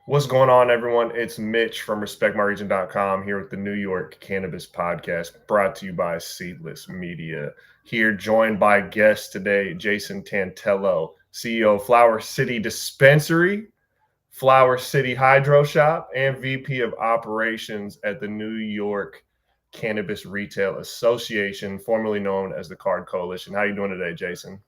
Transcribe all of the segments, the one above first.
What's going on, everyone? It's Mitch from RespectMyRegion.com here with the New York Cannabis Podcast, brought to you by Seedless Media. Here, joined by guest today, Jayson Tantalo, CEO of Flower City Dispensary, Flower City Hydro Shop, and VP of Operations at the New York Cannabis Retail Association, formerly known as the CAURD Coalition. How are you doing today, Jayson?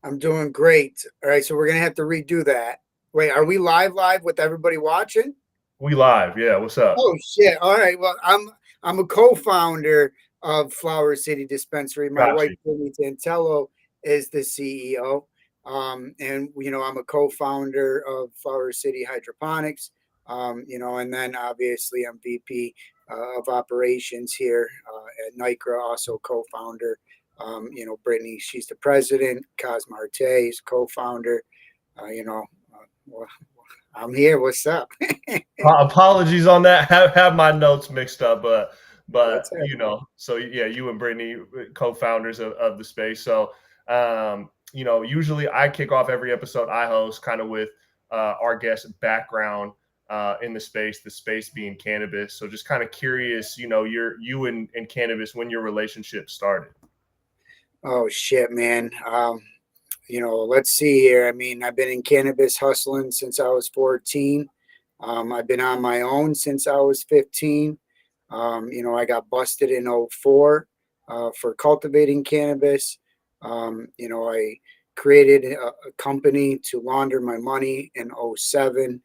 I'm doing great. All right, so we're gonna have to redo that. Wait, are we live with everybody watching? We live. Yeah, what's up? Oh shit. All right. Well, I'm a co-founder of Flower City Dispensary. My Got wife, you. Jayson Tantalo, is the CEO. And I'm a co-founder of Flower City Hydroponics. And then obviously I'm VP of operations here at NICRA, also co-founder. Brittany, she's the president. Kaz Marte is co-founder. Well, I'm here. What's up? Apologies on that. Have my notes mixed up, but What's happening? so yeah, you and Brittany, co-founders of the space. So usually I kick off every episode I host kind of with our guest background in the space being cannabis. So just kind of curious, you and cannabis, when your relationship started. Oh shit, man. Let's see here. I mean, I've been in cannabis hustling since I was 14. I've been on my own since I was 15. I got busted in '04 for cultivating cannabis. I created a company to launder my money in '07.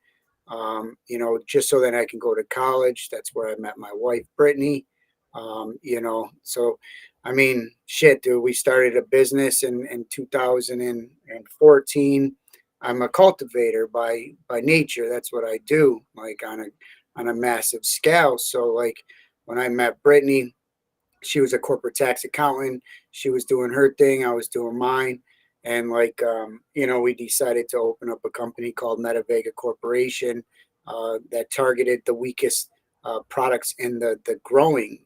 Just so that I can go to college. That's where I met my wife, Brittany. So I mean, shit, dude, we started a business in 2014. I'm a cultivator by nature. That's what I do, like on a massive scale. So like when I met Brittany, she was a corporate tax accountant. She was doing her thing. I was doing mine. And we decided to open up a company called Meta Vega Corporation that targeted the weakest products in the growing,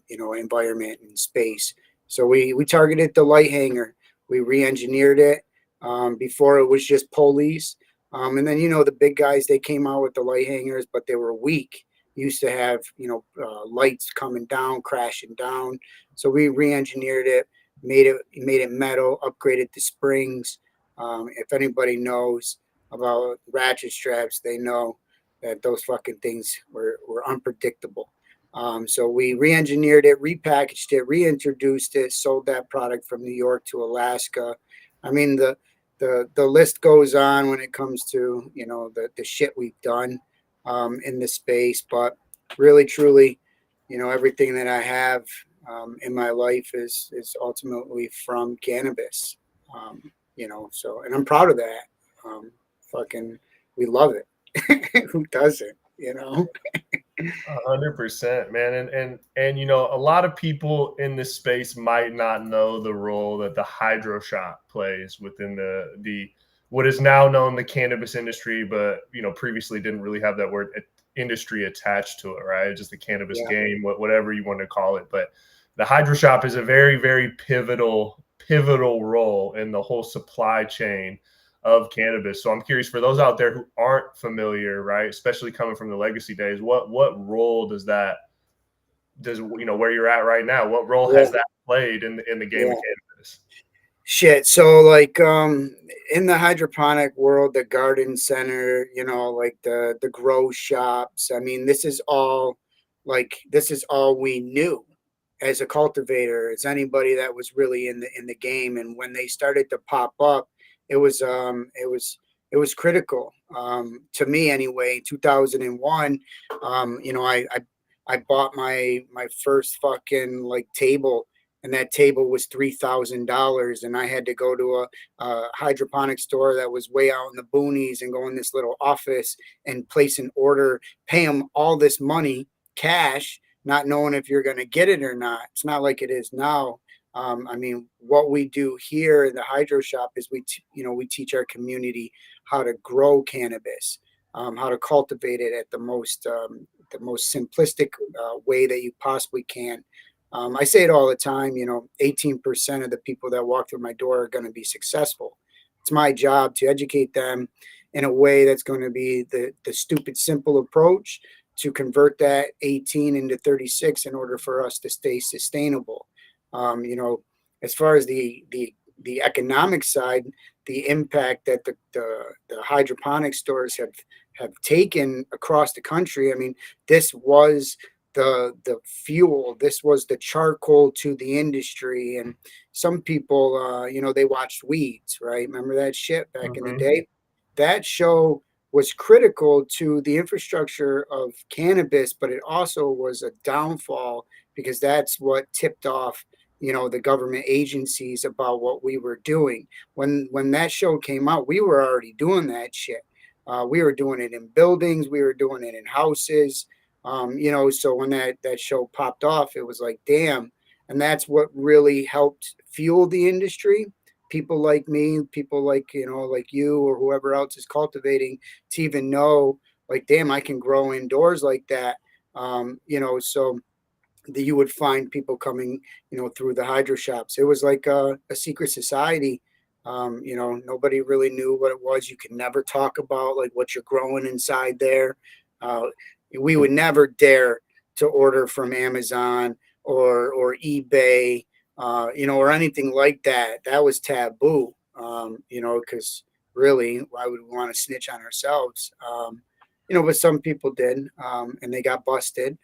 environment and space. So we targeted the light hanger. We re-engineered it. Before it was just pulleys. And then, the big guys, they came out with the light hangers, but they were weak. Used to have, lights coming down, crashing down. So we re-engineered it, made it metal, upgraded the springs. If anybody knows about ratchet straps, they know that those fucking things were unpredictable. So we re-engineered it, repackaged it, reintroduced it, sold that product from New York to Alaska. I mean, the list goes on when it comes to the shit we've done in the space, but really truly, everything that I have in my life is ultimately from cannabis. So and I'm proud of that. Fucking, we love it. Who doesn't? 100%, man. And a lot of people in this space might not know the role that the hydro shop plays within the what is now known the cannabis industry, but previously didn't really have that word industry attached to it, right? Just the cannabis Yeah. game, whatever you want to call it. But the hydro shop is a very, very pivotal role in the whole supply chain of cannabis. So I'm curious, for those out there who aren't familiar, right, especially coming from the legacy days, what role does where you're at right now, what role Yeah. has that played in the game Yeah. of cannabis? Shit. So like in the hydroponic world, the garden center, like the grow shops. I mean, this is all we knew as a cultivator, as anybody that was really in the game. And when they started to pop up, it was critical. To me anyway, 2001, I bought my first fucking like table, and that table was $3,000, and I had to go to a hydroponic store that was way out in the boonies and go in this little office and place an order, pay them all this money cash, not knowing if you're going to get it or not. It's not like it is now. I mean, what we do here in the hydro shop is we teach our community how to grow cannabis, how to cultivate it at the most simplistic way that you possibly can. I say it all the time, 18% of the people that walk through my door are going to be successful. It's my job to educate them in a way that's going to be the stupid simple approach to convert that 18 into 36 in order for us to stay sustainable. You know, as far as the economic side, the impact that the hydroponic stores have taken across the country. I mean, this was the fuel. This was the charcoal to the industry. And some people, you know, they watched Weeds, right? Remember that shit back in the Mm-hmm. day? That show was critical to the infrastructure of cannabis, but it also was a downfall because that's what tipped off, you know, the government agencies about what we were doing. When that show came out, we were already doing that shit. We were doing it in buildings, we were doing it in houses. You know, so when that show popped off, it was like, damn. And that's what really helped fuel the industry. People like me, people like, you know, like you or whoever else is cultivating, to even know, like, damn, I can grow indoors like that. You know, so that you would find people coming, you know, through the hydro shops. It was like a secret society. You know, nobody really knew what it was. You could never talk about like what you're growing inside there. Uh, we would never dare to order from Amazon or eBay, you know, or anything like that. That was taboo. You know, because really, why would we want to snitch on ourselves? You know, but some people did, and they got busted.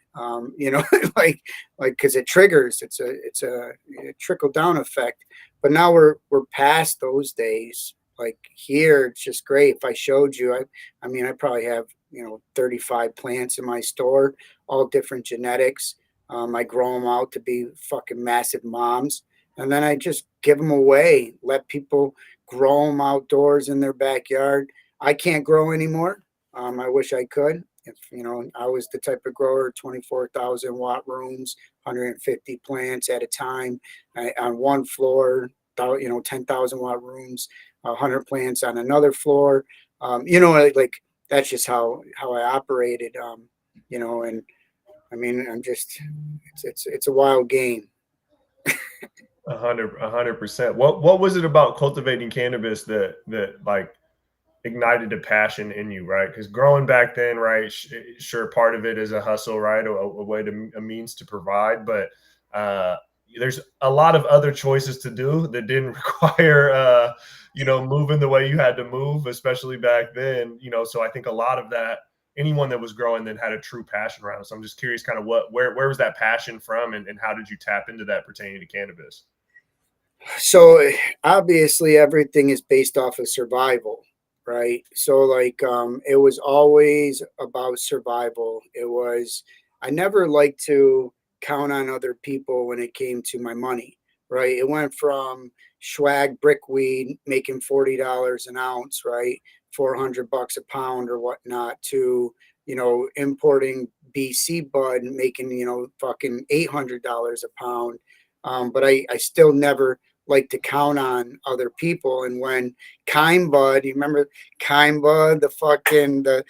You know, like because it triggers. It's a trickle down effect. But now we're past those days. Like here, it's just great. If I showed you, I mean, I probably have, you know, 35 plants in my store, all different genetics. I grow them out to be fucking massive moms, and then I just give them away. Let people grow them outdoors in their backyard. I can't grow anymore. I wish I could. If you know, I was the type of grower, 24,000 watt rooms, 150 plants at a time on one floor. You know, 10,000 watt rooms, 100 plants on another floor. You know, like that's just how I operated. You know, and I mean, I'm just it's a wild game. 100%. What was it about cultivating cannabis that like ignited a passion in you, right? Because growing back then, right, sure, part of it is a hustle, right, a way to a means to provide, but uh, there's a lot of other choices to do that didn't require, you know, moving the way you had to move, especially back then, you know. So I think a lot of that, anyone that was growing then had a true passion around it. So I'm just curious, kind of where was that passion from, and how did you tap into that pertaining to cannabis? So obviously everything is based off of survival, right? So like it was always about survival. It was I never liked to count on other people when it came to my money, right? It went from swag brickweed making $40 an ounce, right? $400 a pound or whatnot, to, you know, importing BC bud and making, you know, fucking $800 a pound. But I still never like to count on other people. And when Kind Bud, you remember Kind Bud, the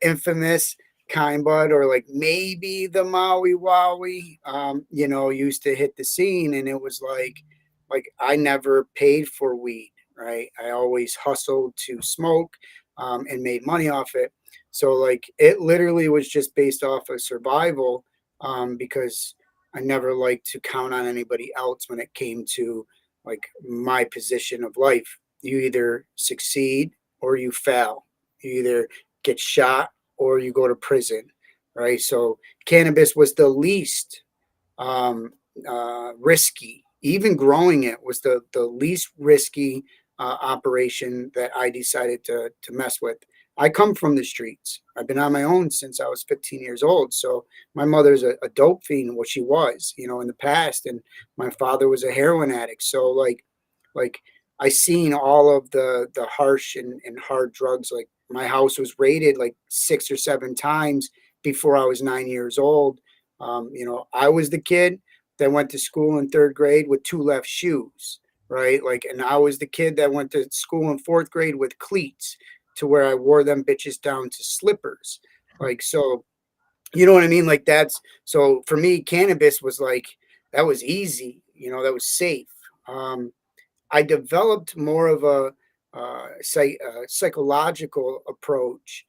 infamous Kind Bud, or like maybe the Maui Wowie, you know, used to hit the scene, and it was like I never paid for weed, right? I always hustled to smoke, and made money off it. So like it literally was just based off of survival, because I never liked to count on anybody else when it came to like my position of life. You either succeed or you fail. You either get shot or you go to prison, right? So cannabis was the least um, risky. Even growing it was the least risky operation that I decided to mess with. I come from the streets. I've been on my own since I was 15 years old. So my mother's a dope fiend, what she was, you know, in the past, and my father was a heroin addict. So like I seen all of the harsh and hard drugs. Like my house was raided like 6 or 7 times before I was 9 years old. You know, I was the kid that went to school in third grade with two left shoes, right? Like, and I was the kid that went to school in fourth grade with cleats, to where I wore them bitches down to slippers. Like, so, you know what I mean? Like, that's so for me, cannabis was like, that was easy, you know, that was safe. I developed more of psychological approach,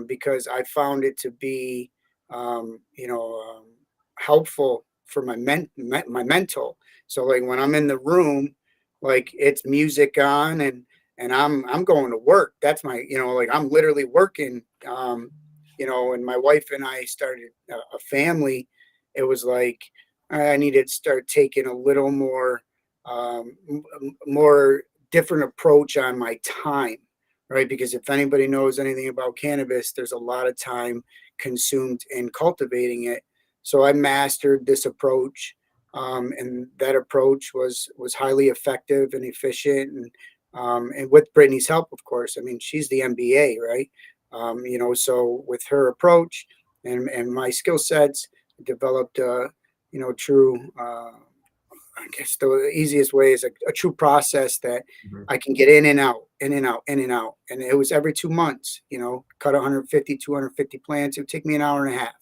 because I found it to be, helpful for my mental. So like when I'm in the room, like it's music on, and I'm going to work. That's my, like I'm literally working. And my wife and I started a family. It was like I needed to start taking a little more different approach on my time, right? Because if anybody knows anything about cannabis, there's a lot of time consumed in cultivating it. So I mastered this approach, and that approach was highly effective and efficient, and with Brittany's help, of course. I mean, she's the MBA, right? So with her approach and my skill sets, I developed true. I guess the easiest way is a true process that Mhm. I can get in and out, in and out, in and out. And it was every 2 months, cut 150, 250 plants. It would take me an hour and a half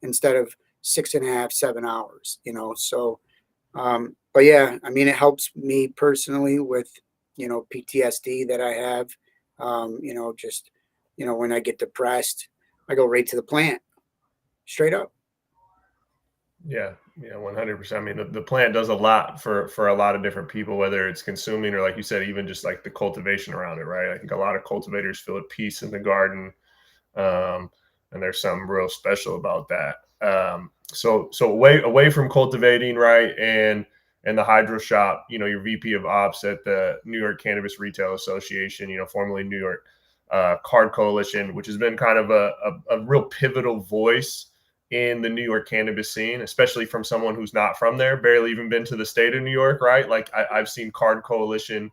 instead of 6.5, 7 hours, So, but yeah, I mean, it helps me personally with, PTSD that I have. Just, when I get depressed, I go right to the plant, straight up. Yeah, yeah, 100%. I mean, the plant does a lot for a lot of different people, whether it's consuming or, like you said, even just like the cultivation around it, right? I think a lot of cultivators feel at peace in the garden, um, and there's something real special about that. So away from cultivating, right, and the hydro shop, your VP of Ops at the New York Cannabis Retail Association, formerly New York CAURD Coalition, which has been kind of a real pivotal voice in the New York cannabis scene, especially from someone who's not from there, barely even been to the state of New York, right? Like I've seen CAURD Coalition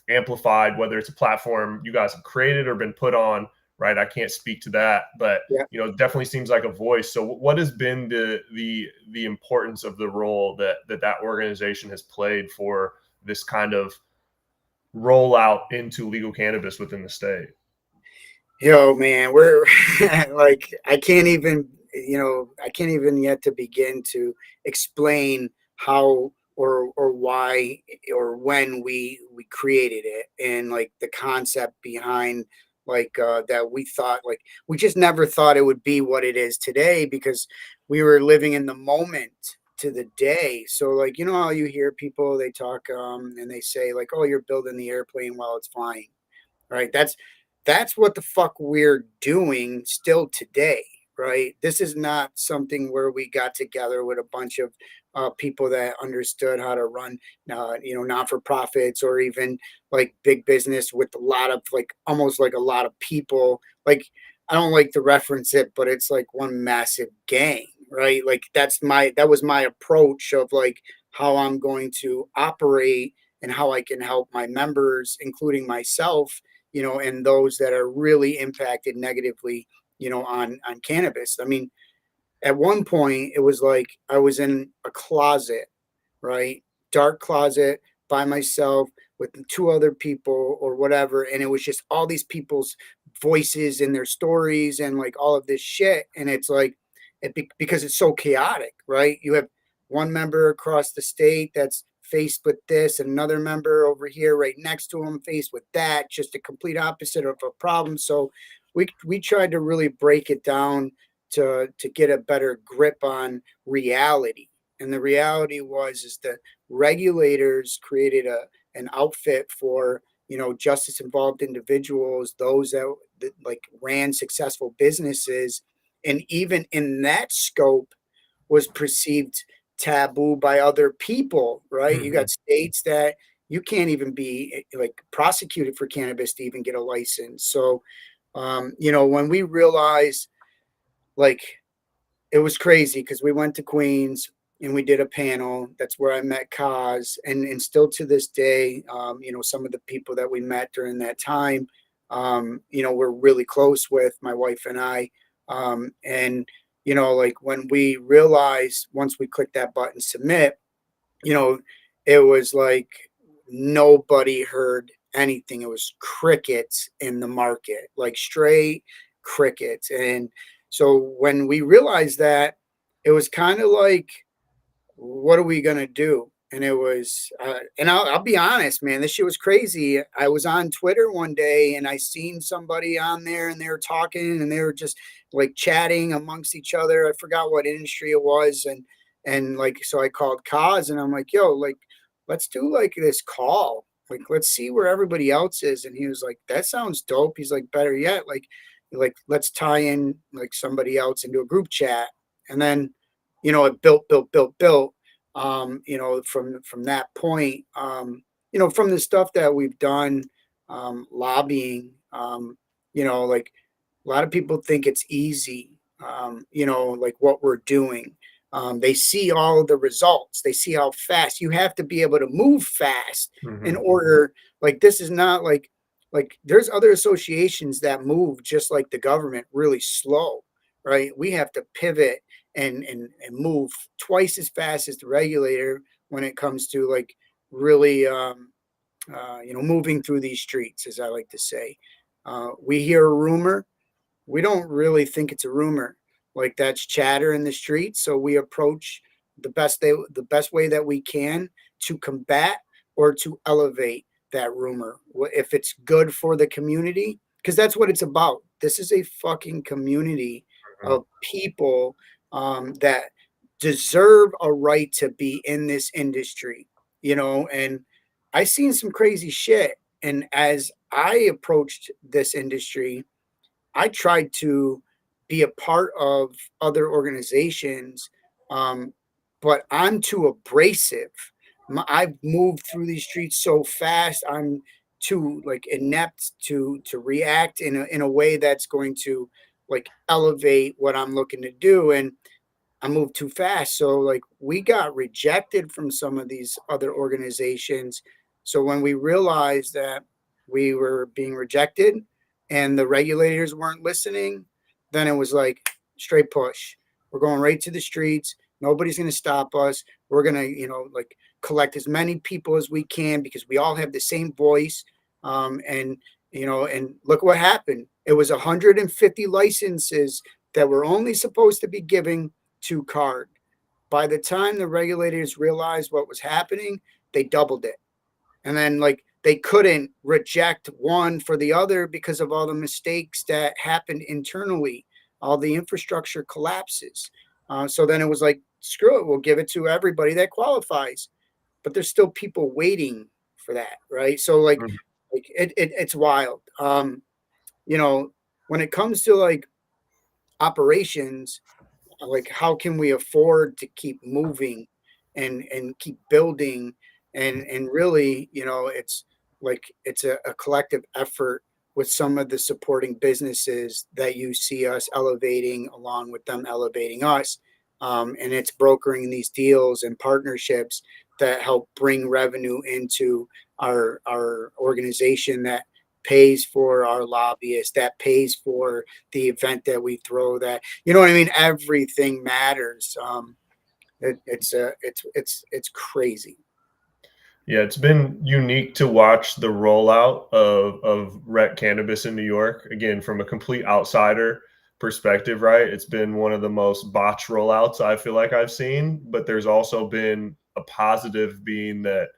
amplified, whether it's a platform you guys have created or been put on, right? I can't speak to that, but Yeah. it definitely seems like a voice. So what has been the importance of the role that organization has played for this kind of rollout into legal cannabis within the state? Yo, man, we're like, I can't even yet to begin to explain how or why or when we created it, and like the concept behind, like, that we thought, like, we just never thought it would be what it is today, because we were living in the moment to the day. So like, how you hear people, they talk, and they say like, oh, you're building the airplane while it's flying, right? That's what the fuck we're doing still today, right? This is not something where we got together with a bunch of people that understood how to run, non for profits, or even like big business with a lot of, like, almost like a lot of people. Like, I don't like to reference it, but it's like one massive gang, right? Like that was my approach of like how I'm going to operate and how I can help my members, including myself, and those that are really impacted negatively, on cannabis. I mean, at one point it was like I was in a closet, right? Dark closet by myself with two other people or whatever, and it was just all these people's voices and their stories and like all of this shit, and it's like because it's so chaotic, right? You have one member across the state that's faced with this, and another member over here right next to him faced with that, just a complete opposite of a problem. So we tried to really break it down to get a better grip on reality. And the reality was is that regulators created an outfit for, justice involved individuals, those that like ran successful businesses, and even in that scope was perceived taboo by other people, right? You Mhm. got states that you can't even be like prosecuted for cannabis to even get a license. So, when we realized, like, it was crazy because we went to Queens and we did a panel. That's where I met Kaz, and still to this day, some of the people that we met during that time, we're really close with, my wife and I, and like when we realized, once we clicked that button submit, you know, it was like nobody heard anything. It was crickets in the market, like straight crickets. And so when we realized that, it was kind of like, what are we going to do? And it was, and I'll be honest, man, this shit was crazy. I was on Twitter one day and I seen somebody on there and they were talking and they were just like chatting amongst each other. I forgot what industry it was. And like, so I called cause and I'm like, yo, like, let's do like this call. Like, let's see where everybody else is. And he was like, that sounds dope. He's like, better yet, like, let's tie in like somebody else into a group chat. And then, it built, from that point, from the stuff that we've done, lobbying, like a lot of people think it's easy, like what we're doing. They see all of the results. They see how fast you have to be able to move fast in order. Like this is not like there's other associations that move just like the government really slow, right? We have to pivot and move twice as fast as the regulator when it comes to like really moving through these streets, as I like to say. We hear a rumor, we don't really think it's a rumor. Like that's chatter in the streets, so we approach the best way that we can to combat or to elevate that rumor if it's good for the community, because that's what it's about. This is a fucking community of people that deserve a right to be in this industry, and I seen some crazy shit. And as I approached this industry, I tried to be a part of other organizations, but I'm too abrasive. I've moved through these streets so fast. I'm too like inept to react in a way that's going to like elevate what I'm looking to do. And I moved too fast. So like we got rejected from some of these other organizations. So when we realized that we were being rejected and the regulators weren't listening, then it was like straight push. We're going right to the streets. Nobody's going to stop us. We're going to, like collect as many people as we can because we all have the same voice. And look what happened. It was 150 licenses that were only supposed to be given to CAURD. By the time the regulators realized what was happening, they doubled it. And then like they couldn't reject one for the other because of all the mistakes that happened internally. All the infrastructure collapses. So then it was like, screw it, we'll give it to everybody that qualifies. But there's still people waiting for that, right? So like it's wild. When it comes to like operations, like how can we afford to keep moving and keep building and really it's like it's a collective effort with some of the supporting businesses that you see us elevating along with them elevating us, and it's brokering these deals and partnerships that help bring revenue into our organization, that pays for our lobbyists, that pays for the event that we throw, that what I mean, everything matters. It's crazy. Yeah, it's been unique to watch the rollout of rec cannabis in New York. Again, from a complete outsider perspective, right? It's been one of the most botched rollouts I feel like I've seen, but there's also been a positive being that,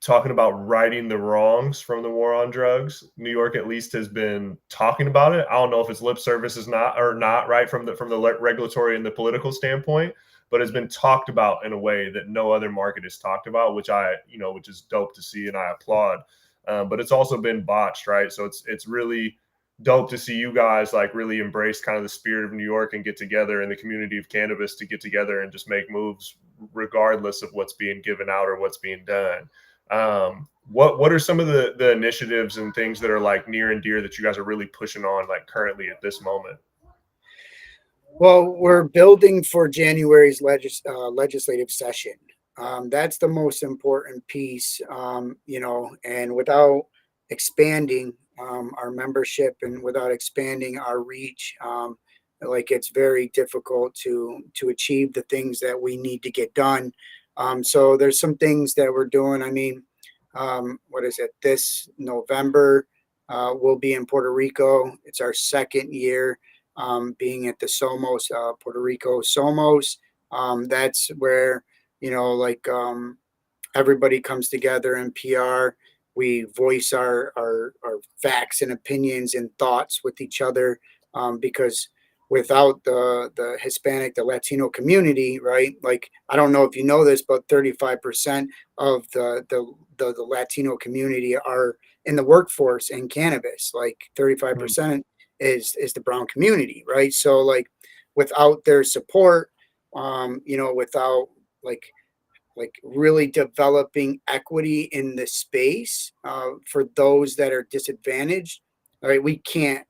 talking about righting the wrongs from the war on drugs. New York at least has been talking about it. I don't know if it's lip service is not or not, right, from the regulatory and the political standpoint, but has been talked about in a way that no other market is talked about, which which is dope to see and I applaud. But it's also been botched, right? So it's really dope to see you guys like really embrace kind of the spirit of New York and get together in the community of cannabis to get together and just make moves regardless of what's being given out or what's being done. What are some of the initiatives and things that are like near and dear that you guys are really pushing on like currently at this moment? Well, we're building for January's legislative session. That's the most important piece, and without expanding our membership and without expanding our reach, like it's very difficult to achieve the things that we need to get done. So there's some things that we're doing. I mean, what is it? This November, we'll be in Puerto Rico. It's our second year being at the Somos, Puerto Rico Somos. That's where, like everybody comes together in PR. We voice our facts and opinions and thoughts with each other, because without the Hispanic, the Latino community, right? Like, I don't know if you know this, but 35% of the Latino community are in the workforce in cannabis. Like 35% is the brown community, right? So like without their support, without like really developing equity in the space for those that are disadvantaged, all right, we can't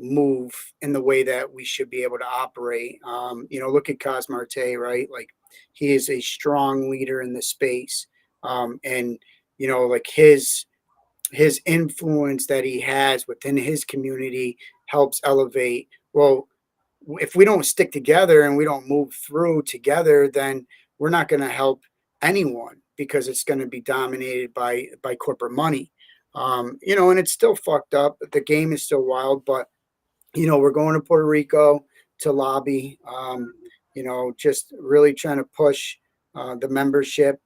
move in the way that we should be able to operate. Look at Cosmarte, right? Like, he is a strong leader in the space, and like his influence that he has within his community helps elevate. Well, if we don't stick together and we don't move through together, then we're not going to help anyone, because it's going to be dominated by corporate money. And it's still fucked up. The game is still wild, but we're going to Puerto Rico to lobby. Just really trying to push the membership.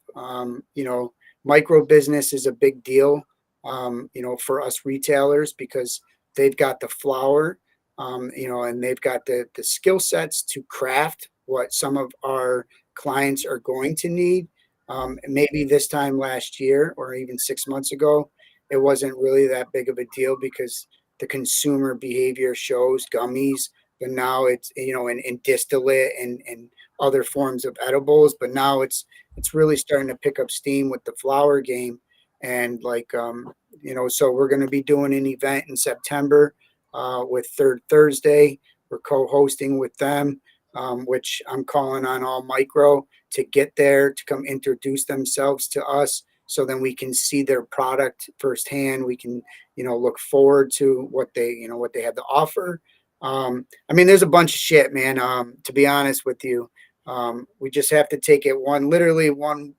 Micro business is a big deal. For us retailers, because they've got the flower, and they've got the skill sets to craft what some of our clients are going to need. Maybe this time last year or even 6 months ago, it wasn't really that big of a deal because the consumer behavior shows gummies, but now it's, in distillate and other forms of edibles. But now it's really starting to pick up steam with the flower game. And so we're going to be doing an event in September with Third Thursday. We're co-hosting with them, which I'm calling on all micro to get there, to come introduce themselves to us, so then we can see their product firsthand. We can, look forward to what they have to offer. There's a bunch of shit, man. To be honest with you, we just have to take it literally one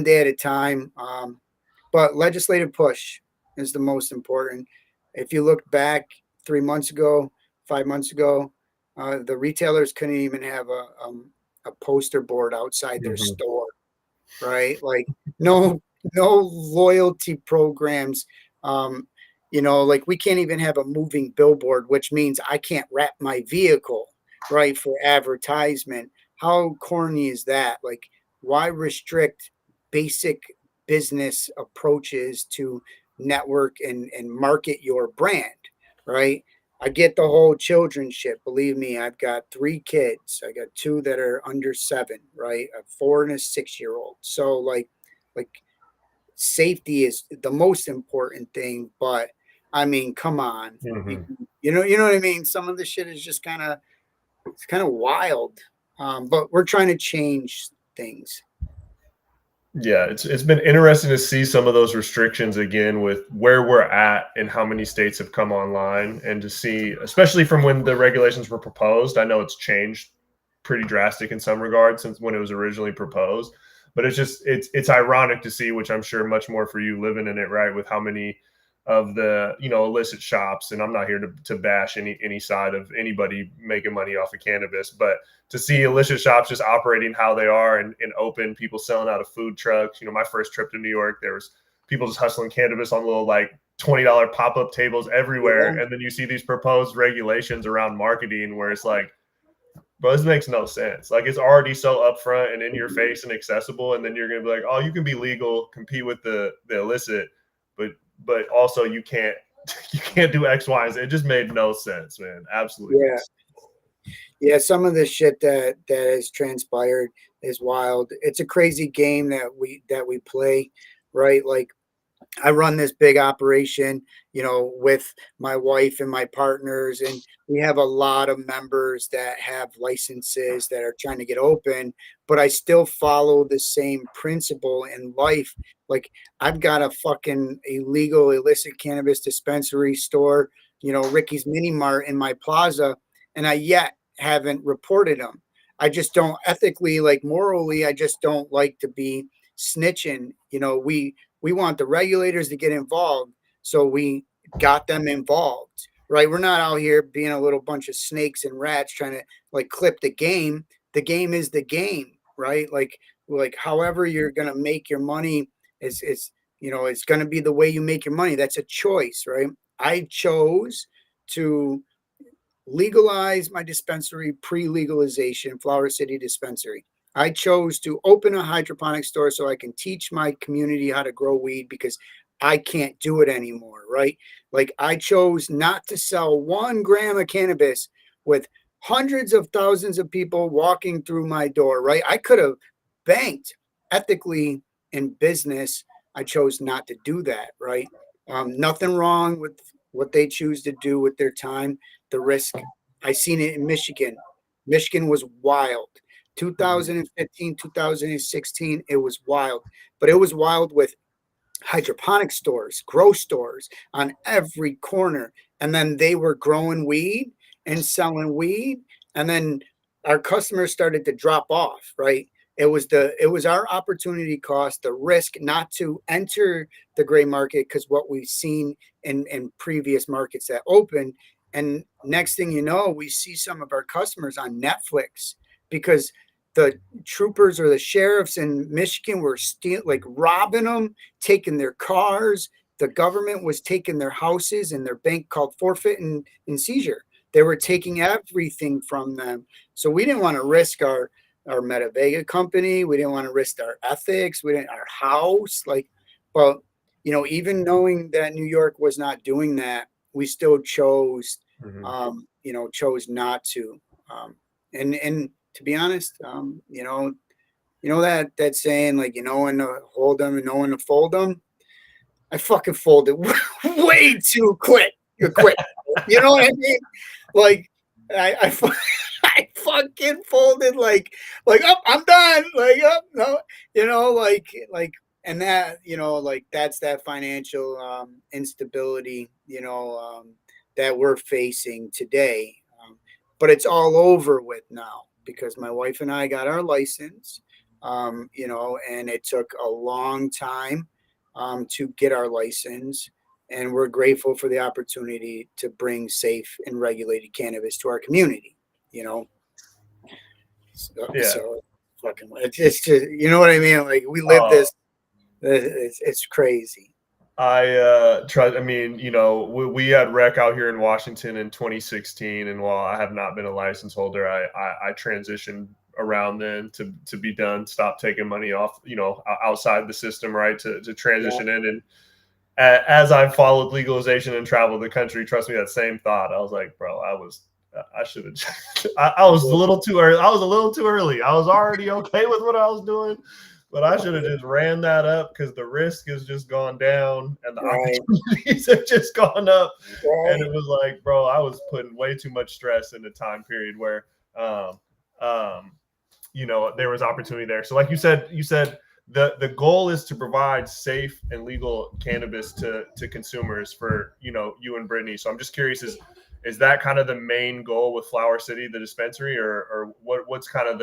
day at a time. But legislative push is the most important. If you look back 3 months ago, 5 months ago, the retailers couldn't even have a poster board outside their store, right? Like no loyalty programs. Like we can't even have a moving billboard, which means I can't wrap my vehicle, right, for advertisement. How corny is that? Like, why restrict basic business approaches to network and market your brand, right? I get the whole children shit. Believe me, I've got 3 kids. I got 2 that are under 7, right? A 4 and a 6-year-old. So like safety is the most important thing. But come on, you know what I mean? Some of the shit is just kind of wild. But we're trying to change things. Yeah, it's been interesting to see some of those restrictions again with where we're at and how many states have come online, and to see, especially from when the regulations were proposed. I know it's changed pretty drastic in some regards since when it was originally proposed, but it's ironic to see, which I'm sure much more for you living in it, right, with how many of the illicit shops, and I'm not here to bash any side of anybody making money off of cannabis, but to see illicit shops just operating how they are and open, people selling out of food trucks. My first trip to New York, there was people just hustling cannabis on little like $20 pop-up tables everywhere. And then you see these proposed regulations around marketing where it's like, bro, this makes no sense. Like, it's already so upfront and in your face and accessible, and then you're gonna be like, oh, you can be legal, compete with the illicit, but also you can't do X, Y, and Z. It just made no sense, man. Absolutely. Yeah. Yeah, some of the shit that has transpired is wild. It's a crazy game that we play, right? Like, I run this big operation, with my wife and my partners, and we have a lot of members that have licenses that are trying to get open, but I still follow the same principle in life. Like, I've got a fucking illegal illicit cannabis dispensary store, Ricky's Mini Mart in my plaza, and I yet haven't reported them. I just don't ethically, like morally, I just don't like to be snitching. We want the regulators to get involved, so we got them involved, right? We're not out here being a little bunch of snakes and rats trying to like clip the game. The game is the game, right? Like, like however you're going to make your money is it's going to be the way you make your money. That's a choice, right? I chose to legalize my dispensary pre-legalization, Flower City Dispensary. I chose to open a hydroponic store so I can teach my community how to grow weed because I can't do it anymore, right? Like I chose not to sell 1 gram of cannabis with hundreds of thousands of people walking through my door, right? I could have banked ethically in business. I chose not to do that, right? Nothing wrong with what they choose to do with their time. The risk, I seen it in Michigan. Michigan was wild. 2015, 2016, it was wild. But it was wild with hydroponic stores, grow stores on every corner. And then they were growing weed and selling weed. And then our customers started to drop off, right? It was our opportunity cost, the risk not to enter the gray market because what we've seen in previous markets that opened. And next thing you know, we see some of our customers on Netflix because the troopers or the sheriffs in Michigan were like robbing them, taking their cars. The government was taking their houses and their bank called forfeit and seizure. They were taking everything from them. So we didn't want to risk our Metavega company. We didn't want to risk our ethics. We didn't our house. But even knowing that New York was not doing that, we still chose, chose not to. And to be honest, that saying, like, when to hold them and know when to fold them. I fucking folded way too quick. You know what I mean? Like I I fucking folded like I'm done. Like no, and that that's that financial instability that we're facing today. But it's all over with now because my wife and I got our license. And it took a long time to get our license. And we're grateful for the opportunity to bring safe and regulated cannabis to our community, So fucking, it's just, you know what I mean? Like we live this, it's crazy. I mean, we had rec out here in Washington in 2016, and while I have not been a license holder, I transitioned around then to be done, stop taking money off, outside the system, right, to transition in. And as I followed legalization and traveled the country, trust me, that same thought. I was like, bro, I should have. I was a little too early. I was already okay with what I was doing. But I should have just ran that up because the risk has just gone down and the opportunities have just gone up. Right. And it was like, bro, I was putting way too much stress in the time period where, there was opportunity there. So like you said, the goal is to provide safe and legal cannabis to consumers for, you and Brittany. So I'm just curious, is that kind of the main goal with Flower City, the dispensary, or what's kind of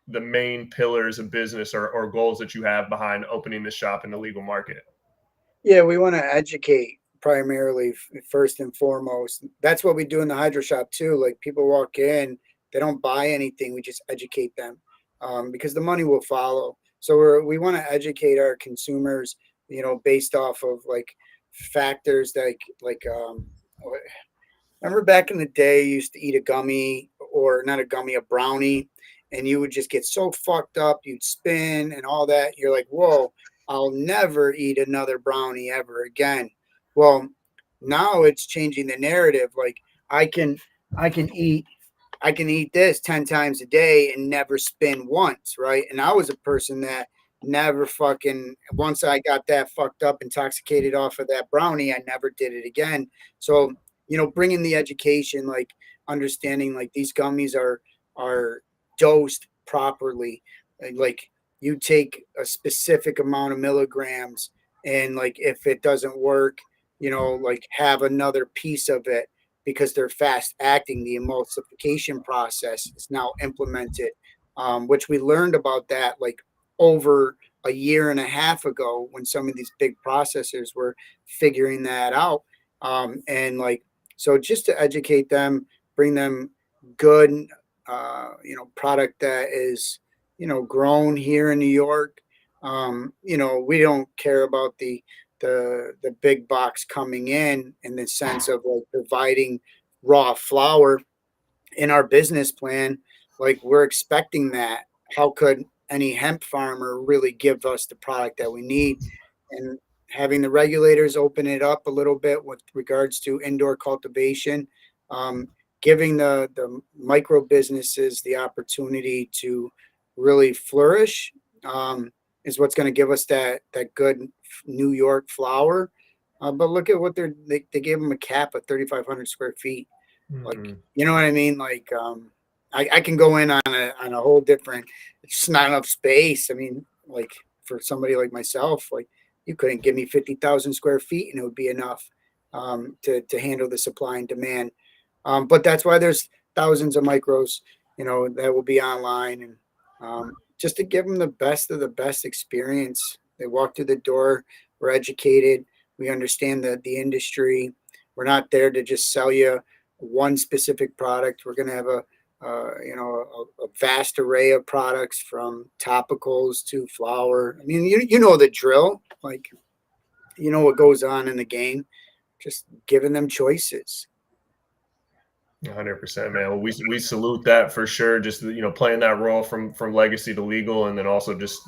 the main pillars of business or goals that you have behind opening the shop in the legal market? Yeah, we want to educate primarily first and foremost. That's what we do in the hydro shop too. Like people walk in, they don't buy anything. We just educate them because the money will follow. So we want to educate our consumers, based off of like factors remember back in the day, you used to eat a gummy or not a gummy, a brownie, and you would just get so fucked up, you'd spin and all that. You're like, whoa, I'll never eat another brownie ever again. Well, now it's changing the narrative. Like I can eat this 10 times a day and never spin once, right? And I was a person that never once I got that fucked up, intoxicated off of that brownie, I never did it again. So, bringing the education, like understanding like these gummies are dosed properly. Like you take a specific amount of milligrams and like if it doesn't work, like have another piece of it because they're fast acting. The emulsification process is now implemented, which we learned about that like over a year and a half ago when some of these big processors were figuring that out. And like, so just to educate them, bring them good product that is, grown here in New York. We don't care about the big box coming in the sense of like providing raw flower in our business plan. Like we're expecting that. How could any hemp farmer really give us the product that we need? And having the regulators open it up a little bit with regards to indoor cultivation, um, giving the micro businesses the opportunity to really flourish, is what's going to give us that good New York flower. But look at what they gave them a cap of 3,500 square feet. Like, Mm-hmm. you know what I mean? Like, I can go in on a whole different. It's just not enough space. I mean, like for somebody like myself, like you couldn't give me 50,000 square feet and it would be enough to handle the supply and demand. But that's why there's thousands of micros, that will be online, and just to give them the best of the best experience. They walk through the door. We're educated. We understand the industry. We're not there to just sell you one specific product. We're going to have a vast array of products from topicals to flower. I mean, you know the drill. Like, you know what goes on in the game. Just giving them choices. 100%, man. Well, we salute that for sure. Just playing that role from legacy to legal, and then also just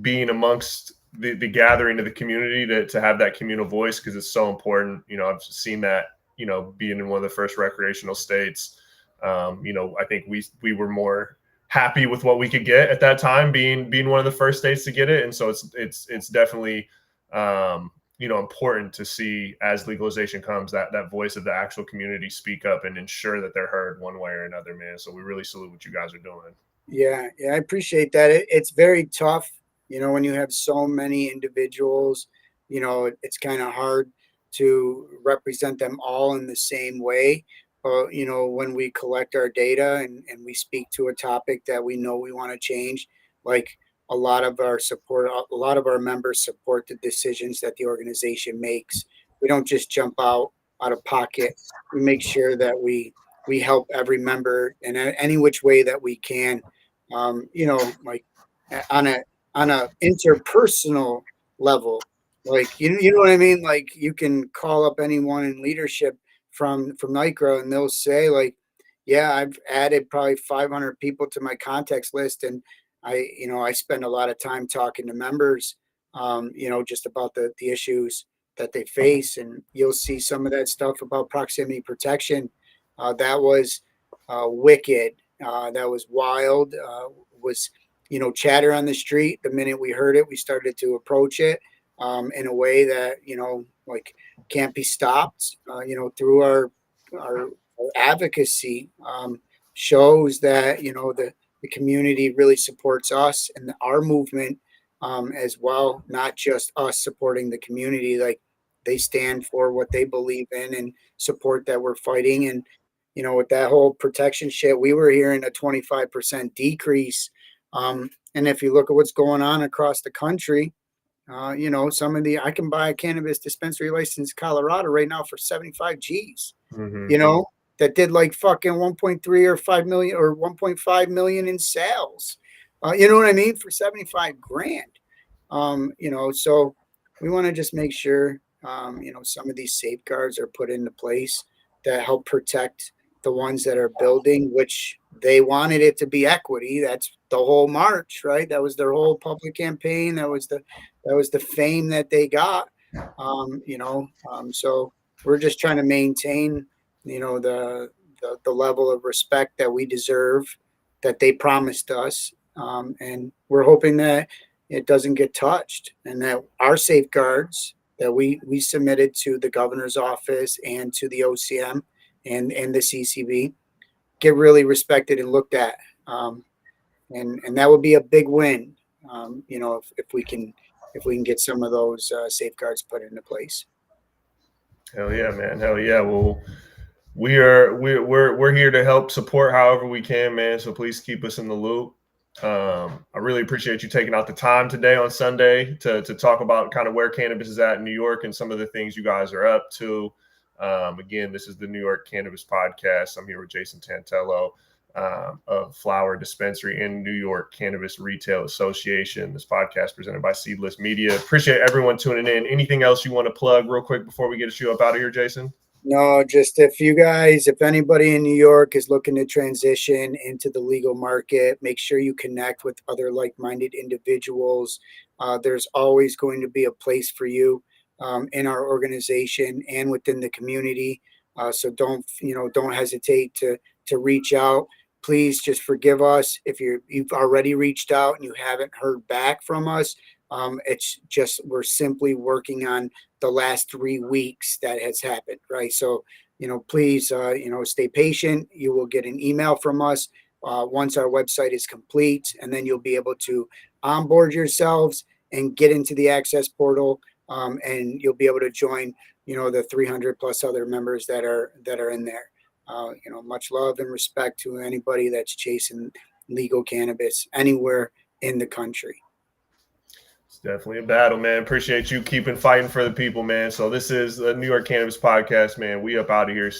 being amongst the gathering of the community to have that communal voice, because it's so important. I've seen that being in one of the first recreational states. I think we were more happy with what we could get at that time, being one of the first states to get it, and so it's definitely important to see as legalization comes that voice of the actual community speak up and ensure that they're heard one way or another, man. So we really salute what you guys are doing. Yeah, I appreciate that. It's very tough, when you have so many individuals. It's kind of hard to represent them all in the same way. But when we collect our data and we speak to a topic that we know we want to change, like a lot of our members support the decisions that the organization makes. We don't just jump out of pocket. We make sure that we help every member in any which way that we can. Like on a interpersonal level, like you know what I mean. Like you can call up anyone in leadership from NICRA, and they'll say like, yeah, I've added probably 500 people to my contacts list, and I spend a lot of time talking to members, just about the issues that they face, and you'll see some of that stuff about proximity protection. That was wicked. That was wild. Was chatter on the street. The minute we heard it, we started to approach it in a way that like can't be stopped. Through our advocacy, shows that the community really supports us and our movement as well. Not just us supporting the community. Like they stand for what they believe in and support that we're fighting. And with that whole protection shit, we were hearing a 25% decrease. And if you look at what's going on across the country, I can buy a cannabis dispensary license in Colorado right now for 75 G's, Mm-hmm. that did like fucking 1.3 or 5 million or 1.5 million in sales. You know what I mean? For 75 grand. So we want to just make sure, some of these safeguards are put into place that help protect the ones that are building, which they wanted it to be equity. That's the whole march, right? That was their whole public campaign. That was the fame that they got. So we're just trying to maintain, the level of respect that we deserve, that they promised us, and we're hoping that it doesn't get touched, and that our safeguards that we submitted to the governor's office and to the OCM and the CCB get really respected and looked at. And that would be a big win, if we can get some of those safeguards put into place. Hell yeah, man. Hell yeah. Well, we're here to help support however we can, man. So please keep us in the loop. I really appreciate you taking out the time today on Sunday to talk about kind of where cannabis is at in New York and some of the things you guys are up to. Again, this is the New York Cannabis Podcast. I'm here with Jayson Tantalo. of flower dispensary in New York Cannabis Retail Association. This podcast presented by Seedless Media. Appreciate everyone tuning in. Anything else you want to plug real quick before we get you up out of here, Jayson? No, just if anybody in New York is looking to transition into the legal market, make sure you connect with other like-minded individuals. There's always going to be a place for you in our organization and within the community. So don't hesitate to reach out. Please just forgive us if you've already reached out and you haven't heard back from us. It's just we're simply working on the last 3 weeks that has happened, right? So, please, stay patient. You will get an email from us once our website is complete, and then you'll be able to onboard yourselves and get into the access portal, and you'll be able to join, the 300 plus other members that are in there. Much love and respect to anybody that's chasing legal cannabis anywhere in the country. It's definitely a battle, man. Appreciate you keeping fighting for the people, man. So this is the New York Cannabis Podcast, man. We up out of here.